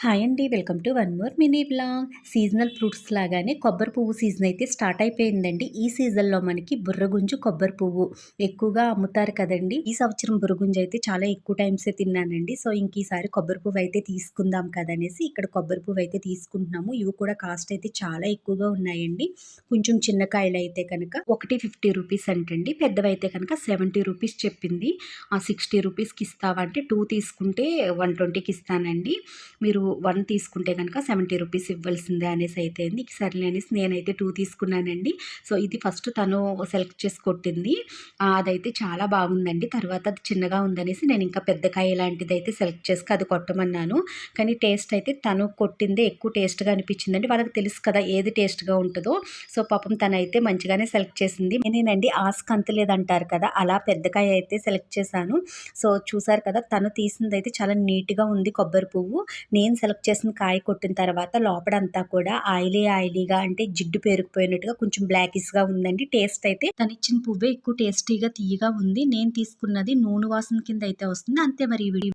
Hi అండి. Welcome to one more mini vlog. Seasonal fruits లాగానే కొబ్బరి పువ్వు సీజన్ అయితే స్టార్ట్ అయిపోయిందండి. ఈ సీజన్‌లో మనకి బుర్రగుంజు, కొబ్బరి పువ్వు ఎక్కువగా అమ్ముతారు కదండీ! ఈ సంవత్సరం బుర్రగుంజు అయితే చాలా ఎక్కువ టైమ్సే తిన్నానండి. సో, ఇంక ఈసారి కొబ్బరి పువ్వు అయితే తీసుకుందాం కదనేసి ఇక్కడ కొబ్బరి పువ్వు అయితే తీసుకుంటున్నాము. ఇవి కూడా కాస్ట్ అయితే చాలా ఎక్కువగా ఉన్నాయండి. కొంచెం చిన్న కాయలైతే కనుక ఒకటి 50 రూపీస్ అంటండి. పెద్దవైతే కనుక 70 రూపీస్ చెప్పింది. 60 రూపీస్‌కి ఇస్తావా అంటే 2 తీసుకుంటే 120కి ఇస్తానండి. మీరు 1 తీసుకుంటే గనక 70 రూపీస్ ఇవ్వాల్సిందే అనేసి అయితే అంది. సర్లే అనేసి నేనైతే 2 తీసుకున్నానండి. సో, ఇది ఫస్ట్ తను సెలెక్ట్ చేసి కొట్టింది. అదైతే చాలా బాగుందండి. తర్వాత అది చిన్నగా ఉందనేసి నేను ఇంకా పెద్ద కాయ లాంటిదైతే సెలెక్ట్ చేసుకొని అది కొట్టమన్నాను. కానీ టేస్ట్ అయితే తను కొట్టిందే ఎక్కువ టేస్ట్‌గా అనిపించిందండి. వాళ్ళకి తెలుసు కదా ఏది టేస్ట్‌గా ఉంటదో. సో, పాపం తనైతే మంచిగానే సెలెక్ట్ చేసింది. నేనేనండి ఆశకు అంతులేదంటారు కదా! అలా పెద్ద కాయ అయితే సెలెక్ట్ చేశాను. సో, చూసారు కదా! తను తీసిందైతే చాలా నీట్‌గా ఉంది కొబ్బరి పువ్వు. నేను సెలెక్ట్ చేసిన కాయ కొట్టిన తర్వాత లోపడంతా కూడా ఆయిలీగా అంటే జిడ్డు పేరుకుపోయినట్టుగా కొంచెం బ్లాకిష్‌గా ఉందండి. టేస్ట్ అయితే తనిచ్చిన పువ్వే ఎక్కువ టేస్టీగా, తియ్యగా ఉంది. నేను తీసుకున్నది నూనె వాసన కింద అయితే వస్తుంది. అంతే మరి ఈ వీడియో